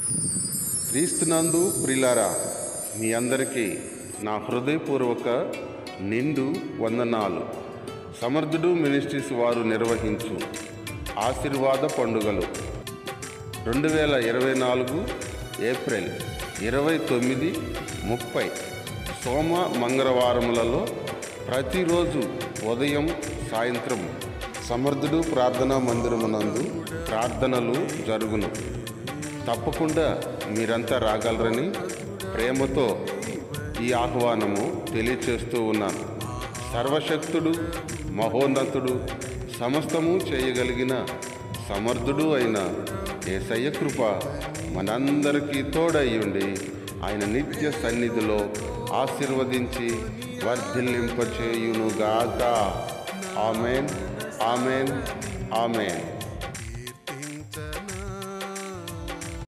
క్రీస్తునందు ప్రియులారా, మీ అందరికీ నా హృదయపూర్వక నిండు వందనాలు. సమర్థుడు మినిస్ట్రీస్ వారు నిర్వహించు ఆశీర్వాద పండుగలు 2024 ఏప్రిల్ 29, 30 సోమ మంగళవారములలో ప్రతిరోజు ఉదయం సాయంత్రం సమర్థుడు ప్రార్థనా మందిరమునందు ప్రార్థనలు జరుగును. తప్పకుండా మీరంతా రాగలరని ప్రేమతో ఈ ఆహ్వానము తెలియచేస్తూ ఉన్నాను. సర్వశక్తుడు, మహోన్నతుడు, సమస్తము చేయగలిగిన సమర్థుడు అయిన యేసయ్య కృప మనందరికీ తోడయ్యుండి ఆయన నిత్య సన్నిధిలో ఆశీర్వదించి వర్ధిల్లింపచేయునుగాక. Amen, amen, amen.